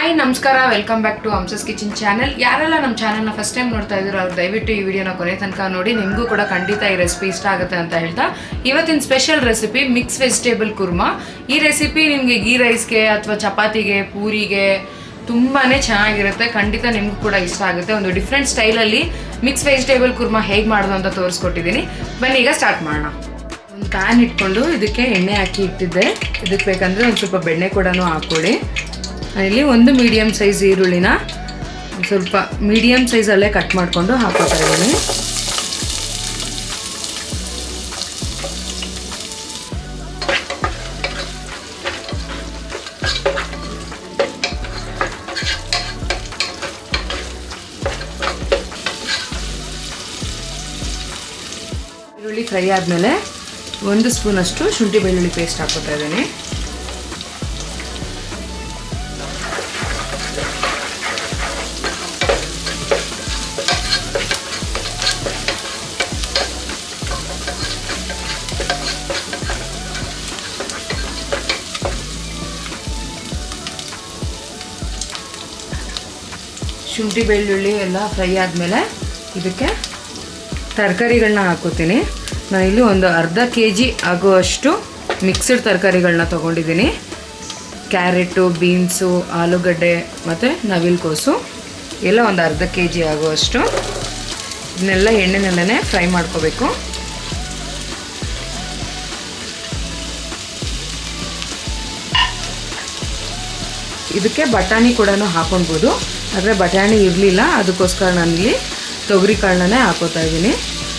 Hi ನಮಸ್ಕಾರ, welcome back to Hamsa's kitchen channel. ಯಾರೆಲ್ಲ ನಮ್ಮ ಚಾನಲ್ನ ಫಸ್ಟ್ ಟೈಮ್ ನೋಡ್ತಾ ಇದ್ದೀರೋ ಅವ್ರು ದಯವಿಟ್ಟು ಈ ವಿಡಿಯೋನ ಕೊನೆ ತನಕ ನೋಡಿ. ನಿಮಗೂ ಕೂಡ ಖಂಡಿತ ಈ ರೆಸಿಪಿ ಇಷ್ಟ ಆಗುತ್ತೆ ಅಂತ ಹೇಳ್ತಾ, ಇವತ್ತಿನ special recipe mix vegetable kurma. ಈ ರೆಸಿಪಿ ನಿಮಗೆ ಗೀ ರೈಸ್ಗೆ ಅಥವಾ ಚಪಾತಿಗೆ, ಪೂರಿಗೆ ತುಂಬಾ ಚೆನ್ನಾಗಿರುತ್ತೆ. ಖಂಡಿತ ನಿಮಗೂ ಕೂಡ ಇಷ್ಟ ಆಗುತ್ತೆ. ಒಂದು ಡಿಫ್ರೆಂಟ್ ಸ್ಟೈಲಲ್ಲಿ ಮಿಕ್ಸ್ ವೆಜಿಟೇಬಲ್ ಕುರ್ಮಾ ಹೇಗೆ ಮಾಡೋದು ಅಂತ ತೋರಿಸ್ಕೊಟ್ಟಿದ್ದೀನಿ. ಬನ್ನಿ ಈಗ ಸ್ಟಾರ್ಟ್ ಮಾಡೋಣ. ಒಂದು ಪ್ಯಾನ್ ಇಟ್ಕೊಂಡು ಇದಕ್ಕೆ ಎಣ್ಣೆ ಹಾಕಿ ಇಟ್ಟಿದ್ದೆ. ಇದಕ್ಕೆ ಬೇಕಂದರೆ ಒಂದು ಸ್ವಲ್ಪ ಬೆಣ್ಣೆ ಕೂಡ ಹಾಕ್ಕೊಳ್ಳಿ. ಇಲ್ಲಿ ಒಂದು ಮೀಡಿಯಮ್ ಸೈಜ್ ಈರುಳ್ಳಿನ ಸ್ವಲ್ಪ ಮೀಡಿಯಮ್ ಸೈಜಲ್ಲೇ ಕಟ್ ಮಾಡಿಕೊಂಡು ಹಾಕೋತಾ ಇದ್ದೀನಿ. ಈರುಳ್ಳಿ ಫ್ರೈ ಆದಮೇಲೆ 1 ಸ್ಪೂನಷ್ಟು ಶುಂಠಿ ಬೆಳ್ಳುಳ್ಳಿ ಪೇಸ್ಟ್ ಹಾಕೋತಾ ಇದ್ದೀನಿ. ಶುಂಠಿ ಬೆಳ್ಳುಳ್ಳಿ ಎಲ್ಲ ಫ್ರೈ ಆದಮೇಲೆ ಇದಕ್ಕೆ ತರಕಾರಿಗಳನ್ನ ಹಾಕೋತೀನಿ. ನಾನಿಲ್ಲಿ ಒಂದು ಅರ್ಧ kg ಆಗುವಷ್ಟು ಮಿಕ್ಸ್ಡ್ ತರಕಾರಿಗಳನ್ನ ತೊಗೊಂಡಿದ್ದೀನಿ. ಕ್ಯಾರೆಟು, ಬೀನ್ಸು, ಆಲೂಗಡ್ಡೆ ಮತ್ತು ನವಿಲುಕೋಸು ಎಲ್ಲ ಒಂದು ಅರ್ಧ kg ಆಗುವಷ್ಟು. ಇದನ್ನೆಲ್ಲ ಎಣ್ಣೆನಲ್ಲೇ ಫ್ರೈ ಮಾಡ್ಕೋಬೇಕು. ಇದಕ್ಕೆ ಬಟಾಣಿ ಕೂಡ ಹಾಕೊಳ್ಬೋದು, ಆದರೆ ಬಟಾಣಿ ಇರಲಿಲ್ಲ, ಅದಕ್ಕೋಸ್ಕರ ನಾನಿಲ್ಲಿ ತೊಗರಿ ಕಾಳನ್ನೇ ಹಾಕೋತಾ ಇದ್ದೀನಿ.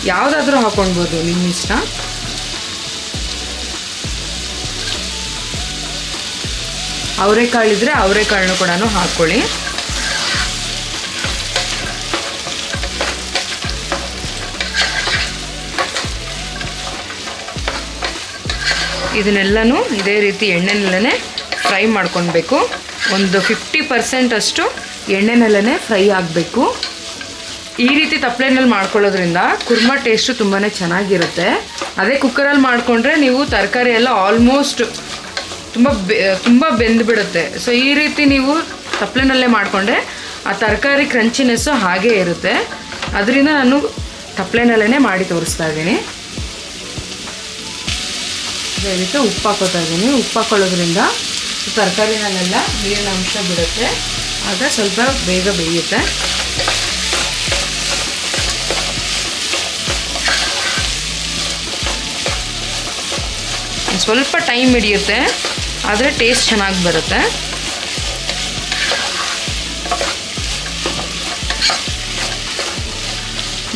ಯಾವುದಾದ್ರೂ ಹಾಕೊಳ್ಬೋದು, ನಿಮ್ಮ ಇಷ್ಟ. ಅವರೆಕಾಳಿದ್ರೆ ಅವರೆಕಾಳನ್ನು ಕೂಡ ಹಾಕ್ಕೊಳ್ಳಿ. ಇದನ್ನೆಲ್ಲನೂ ಇದೇ ರೀತಿ ಎಣ್ಣೆನಲ್ಲೇ ಫ್ರೈ ಮಾಡ್ಕೊಳ್ಬೇಕು. ಒಂದು 50% ಅಷ್ಟು ಎಣ್ಣೆನಲ್ಲೇ ಫ್ರೈ ಆಗಬೇಕು. ಈ ರೀತಿ ತಪ್ಪಲೆನಲ್ಲಿ ಮಾಡ್ಕೊಳ್ಳೋದ್ರಿಂದ ಕುರ್ಮಾ ಟೇಸ್ಟು ತುಂಬಾ ಚೆನ್ನಾಗಿರುತ್ತೆ. ಅದೇ ಕುಕ್ಕರಲ್ಲಿ ಮಾಡಿಕೊಂಡ್ರೆ ನೀವು ತರಕಾರಿ ಎಲ್ಲ ಆಲ್ಮೋಸ್ಟ್ ತುಂಬ ಬೆಂದುಬಿಡುತ್ತೆ. ಸೊ ಈ ರೀತಿ ನೀವು ತಪ್ಪಲೆನಲ್ಲೇ ಮಾಡಿಕೊಂಡ್ರೆ ಆ ತರಕಾರಿ ಕ್ರಂಚಿನೆಸ್ಸು ಹಾಗೇ ಇರುತ್ತೆ. ಅದರಿಂದ ನಾನು ತಪ್ಪಲೆನಲ್ಲೇ ಮಾಡಿ ತೋರಿಸ್ತಾ ಇದ್ದೀನಿ. ಇದಕ್ಕೆ ಉಪ್ಪು ಹಾಕೋತಾ ಇದ್ದೀನಿ. ಉಪ್ಪು ಹಾಕೊಳ್ಳೋದ್ರಿಂದ ತರಕಾರಿನಲ್ಲೆಲ್ಲ ನೀರಿನ ಅಂಶ ಬಿಡುತ್ತೆ, ಆಗ ಸ್ವಲ್ಪ ಬೇಗ ಬೇಯುತ್ತೆ. ಸ್ವಲ್ಪ ಟೈಮ್ ಹಿಡಿಯುತ್ತೆ, ಆದರೆ ಟೇಸ್ಟ್ ಚೆನ್ನಾಗಿ ಬರುತ್ತೆ.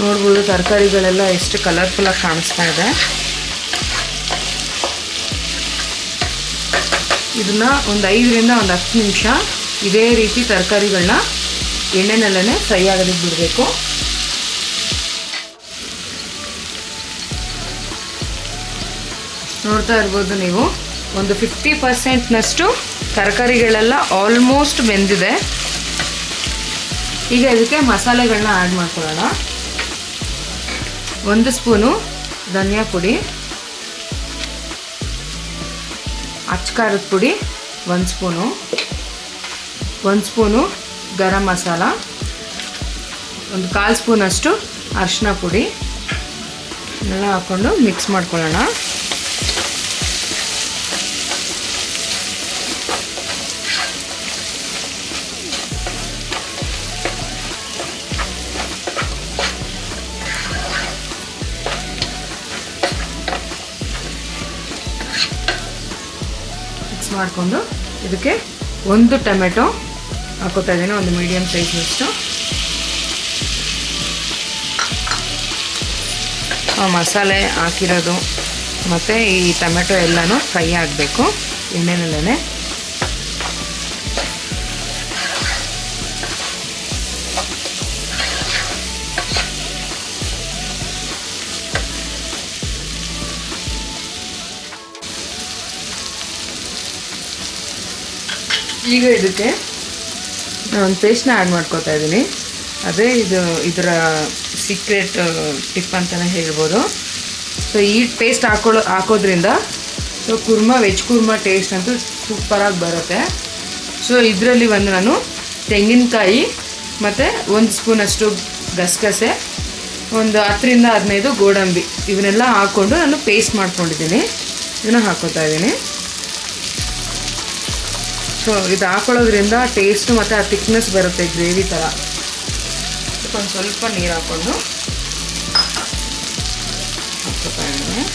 ನೋಡ್ಬೋದು ತರಕಾರಿಗಳೆಲ್ಲ ಎಷ್ಟು ಕಲರ್ಫುಲ್ಲಾಗಿ ಕಾಣಿಸ್ತಾ ಇದೆ. ಇದನ್ನು ಒಂದು 5ರಿಂದ 10 ನಿಮಿಷ ಇದೇ ರೀತಿ ತರಕಾರಿಗಳನ್ನ ಎಣ್ಣೆನಲ್ಲೇ ಫ್ರೈ ಆಗೋದಕ್ಕೆ ಬಿಡಬೇಕು. ನೋಡ್ತಾ ಇರ್ಬೋದು ನೀವು, ಒಂದು 50%ನಷ್ಟು ತರಕಾರಿಗಳೆಲ್ಲ ಆಲ್ಮೋಸ್ಟ್ ಬೆಂದಿದೆ. ಈಗ ಇದಕ್ಕೆ ಮಸಾಲೆಗಳನ್ನ ಆ್ಯಡ್ ಮಾಡ್ಕೊಳ್ಳೋಣ. 1 ಸ್ಪೂನು ಧನಿಯಾ ಪುಡಿ, ಅಚ್ಕಾರದ ಪುಡಿ 1 ಸ್ಪೂನು, 1 ಸ್ಪೂನು ಗರಂ ಮಸಾಲ, ಒಂದು 1/4 ಸ್ಪೂನಷ್ಟು ಅರಿಶಿನ ಪುಡಿ ಎಲ್ಲ ಹಾಕ್ಕೊಂಡು ಮಿಕ್ಸ್ ಮಾಡ್ಕೊಳ್ಳೋಣ. ಮಾಡಿಕೊಂಡು ಇದಕ್ಕೆ 1 ಟೊಮೆಟೊ ಹಾಕೋತಾ ಇದ್ದೀನಿ, ಒಂದು ಮೀಡಿಯಮ್ ಸೈಜ್ನಷ್ಟು. ಮಸಾಲೆ ಹಾಕಿರೋದು ಮತ್ತು ಈ ಟೊಮೆಟೊ ಎಲ್ಲನೂ ಫ್ರೈ ಆಗಬೇಕು ಎಣ್ಣೆನಲ್ಲೇ. ಈಗ ಇದಕ್ಕೆ ನಾನು ಒಂದು ಪೇಸ್ಟ್ನ ಆ್ಯಡ್ ಮಾಡ್ಕೋತಾ ಇದ್ದೀನಿ. ಅದೇ ಇದರ ಸೀಕ್ರೆಟ್ ಟಿಪ್ ಅಂತಲೇ ಹೇಳ್ಬೋದು. ಸೊ ಈ ಪೇಸ್ಟ್ ಹಾಕೋದ್ರಿಂದ so kurma veg kurma taste ಅಂತೂ ಸೂಪರಾಗಿ ಬರುತ್ತೆ. ಸೊ ಇದರಲ್ಲಿ ಒಂದು ನಾನು ತೆಂಗಿನಕಾಯಿ ಮತ್ತು 1 ಸ್ಪೂನಷ್ಟು ಗಸಗಸೆ, ಒಂದು 10ರಿಂದ 15 ಗೋಡಂಬಿ ಇವನ್ನೆಲ್ಲ ಹಾಕ್ಕೊಂಡು ನಾನು ಪೇಸ್ಟ್ ಮಾಡ್ಕೊಂಡಿದ್ದೀನಿ. ಇದನ್ನು ಹಾಕ್ಕೋತಾ ಇದ್ದೀನಿ. ಸೊ ಇದು ಹಾಕೊಳ್ಳೋದ್ರಿಂದ ಟೇಸ್ಟು ಮತ್ತು ಆ ಥಿಕ್ನೆಸ್ ಬರುತ್ತೆ ಗ್ರೇವಿ ಥರ. ಒಂದು ಸ್ವಲ್ಪ ನೀರು ಹಾಕ್ಕೊಂಡು ಹಾಕ್ಕೋತಾ ಇದ್ದೀನಿ.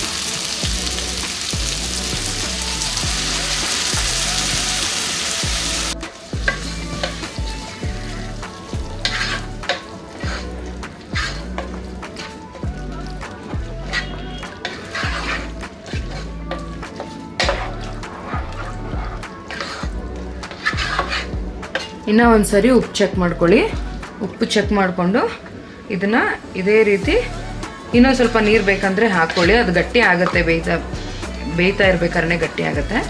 ಇನ್ನೂ ಒಂದು ಸರಿ ಉಪ್ಪು ಚೆಕ್ ಮಾಡ್ಕೊಳ್ಳಿ. ಉಪ್ಪು ಚೆಕ್ ಮಾಡಿಕೊಂಡು ಇದನ್ನು ಇದೇ ರೀತಿ ಇನ್ನೊಂದು ಸ್ವಲ್ಪ ನೀರು ಬೇಕಂದರೆ ಹಾಕ್ಕೊಳ್ಳಿ. ಅದು ಗಟ್ಟಿ ಆಗುತ್ತೆ, ಬೇಯ್ತಾ ಇರ್ಬೇಕಾದ್ರೆ ಗಟ್ಟಿ ಆಗುತ್ತೆ.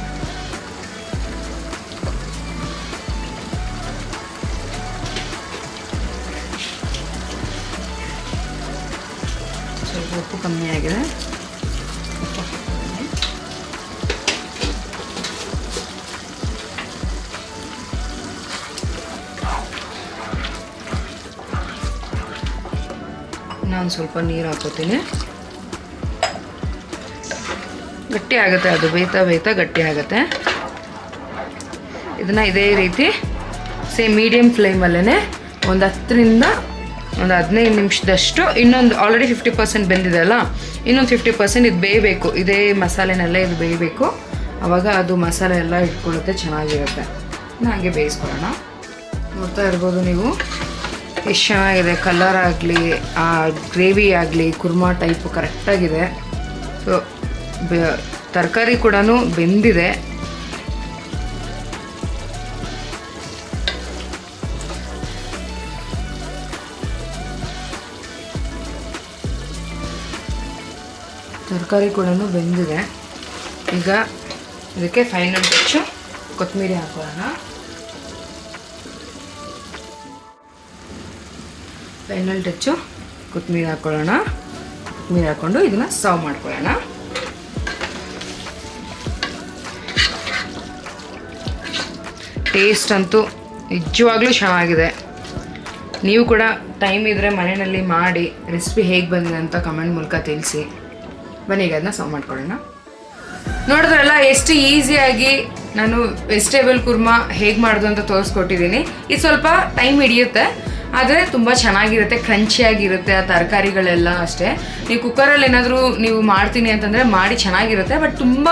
ಸ್ವಲ್ಪ ಉಪ್ಪು ಕಮ್ಮಿ ಆಗಿದೆ. ನಾನು ಸ್ವಲ್ಪ ನೀರು ಹಾಕೋತೀನಿ. ಗಟ್ಟಿ ಆಗುತ್ತೆ, ಅದು ಬೇಯ್ತಾ ಗಟ್ಟಿ ಆಗುತ್ತೆ. ಇದನ್ನು ಇದೇ ರೀತಿ ಸೇಮ್ ಮೀಡಿಯಮ್ ಫ್ಲೇಮಲ್ಲೇ ಒಂದು 10ರಿಂದ 15 ನಿಮಿಷದಷ್ಟು, ಇನ್ನೊಂದು ಆಲ್ರೆಡಿ 50% ಬೆಂದಿದೆ ಅಲ್ಲ, ಇನ್ನೊಂದು 50% ಇದು ಬೇಯಬೇಕು. ಇದೇ ಮಸಾಲೆನೆಲ್ಲ ಇದು ಬೇಯಬೇಕು. ಆವಾಗ ಅದು ಮಸಾಲೆ ಎಲ್ಲ ಇಟ್ಕೊಳ್ಳುತ್ತೆ, ಚೆನ್ನಾಗಿರುತ್ತೆ. ಹಾಗೆ ಬೇಯಿಸ್ಕೊಳ್ಳೋಣ. ನೋಡ್ತಾ ಇರ್ಬೋದು ನೀವು ಎಷ್ಟು ಚೆನ್ನಾಗಿದೆ. ಕಲರ್ ಆಗಲಿ, ಆ ಗ್ರೇವಿ ಆಗಲಿ, ಕುರ್ಮಾ ಟೈಪು ಕರೆಕ್ಟಾಗಿದೆ. ಸೊ ತರಕಾರಿ ಕೂಡ ಬೆಂದಿದೆ. ಈಗ ಇದಕ್ಕೆ ಫೈನಲ್ ಟಚ್ಚು ಕೊತ್ತಂಬರಿ ಹಾಕೋಣ. ಕೊತ್ತಂಬರಿ ಹಾಕ್ಕೊಂಡು ಇದನ್ನು ಸರ್ವ್ ಮಾಡ್ಕೊಳ್ಳೋಣ. ಟೇಸ್ಟ್ ಅಂತೂ ನಿಜವಾಗ್ಲೂ ಚೆನ್ನಾಗಿದೆ. ನೀವು ಕೂಡ ಟೈಮ್ ಇದ್ದರೆ ಮನೆಯಲ್ಲಿ ಮಾಡಿ ರೆಸಿಪಿ ಹೇಗೆ ಬಂದಿದೆ ಅಂತ ಕಮೆಂಟ್ ಮೂಲಕ ತಿಳಿಸಿ. ಬನ್ನಿ ಈಗ ಅದನ್ನ ಸರ್ವ್ ಮಾಡ್ಕೊಳ್ಳೋಣ. ನೋಡಿದ್ರಲ್ಲ ಎಷ್ಟು ಈಸಿಯಾಗಿ ನಾನು ವೆಜಿಟೇಬಲ್ ಕುರ್ಮಾ ಹೇಗೆ ಮಾಡೋದು ಅಂತ ತೋರಿಸ್ಕೊಟ್ಟಿದ್ದೀನಿ. ಇದು ಸ್ವಲ್ಪ ಟೈಮ್ ಹಿಡಿಯುತ್ತೆ, ಆದರೆ ತುಂಬ ಚೆನ್ನಾಗಿರುತ್ತೆ, ಕ್ರಂಚಿಯಾಗಿರುತ್ತೆ. ಆ ತರಕಾರಿಗಳೆಲ್ಲ ಅಷ್ಟೇ. ನೀವು ಕುಕ್ಕರಲ್ಲಿ ಏನಾದರೂ ನೀವು ಮಾಡ್ತೀನಿ ಅಂತಂದರೆ ಮಾಡಿ ಚೆನ್ನಾಗಿರುತ್ತೆ. ಬಟ್ ತುಂಬ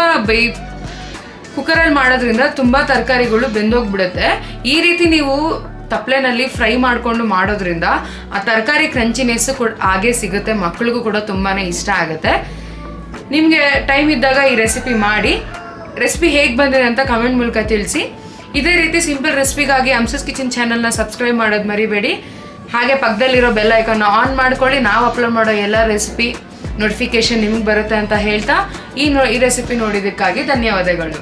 ಕುಕ್ಕರಲ್ಲಿ ಮಾಡೋದ್ರಿಂದ ತುಂಬ ತರಕಾರಿಗಳು ಬೆಂದೋಗ್ಬಿಡುತ್ತೆ. ಈ ರೀತಿ ನೀವು ತಪ್ಪಲೆನಲ್ಲಿ ಫ್ರೈ ಮಾಡಿಕೊಂಡು ಮಾಡೋದ್ರಿಂದ ಆ ತರಕಾರಿ ಕ್ರಂಚಿನೆಸ್ಸು ಕೂಡ ಹಾಗೆ ಸಿಗುತ್ತೆ. ಮಕ್ಕಳಿಗೂ ಕೂಡ ತುಂಬಾ ಇಷ್ಟ ಆಗುತ್ತೆ. ನಿಮಗೆ ಟೈಮ್ ಇದ್ದಾಗ ಈ ರೆಸಿಪಿ ಮಾಡಿ, ರೆಸಿಪಿ ಹೇಗೆ ಬಂದಿದೆ ಅಂತ ಕಮೆಂಟ್ ಮೂಲಕ ತಿಳಿಸಿ. ಇದೇ ರೀತಿ ಸಿಂಪಲ್ ರೆಸಿಪಿಗಾಗಿ ಅಮ್ಸಸ್ ಕಿಚನ್ ಚಾನಲ್ನ ಸಬ್ಸ್ಕ್ರೈಬ್ ಮಾಡೋದು ಮರಿಬೇಡಿ. ಹಾಗೆ ಪಕ್ಕದಲ್ಲಿರೋ ಬೆಲ್ ಐಕಾನ್ನ ಆನ್ ಮಾಡ್ಕೊಳ್ಳಿ. ನಾವು ಅಪ್ಲೋಡ್ ಮಾಡೋ ಎಲ್ಲ ರೆಸಿಪಿ ನೋಟಿಫಿಕೇಶನ್ ನಿಮಗೆ ಬರುತ್ತೆ ಅಂತ ಹೇಳ್ತಾ ಈ ರೆಸಿಪಿ ನೋಡಿದ್ದಕ್ಕಾಗಿ ಧನ್ಯವಾದಗಳು.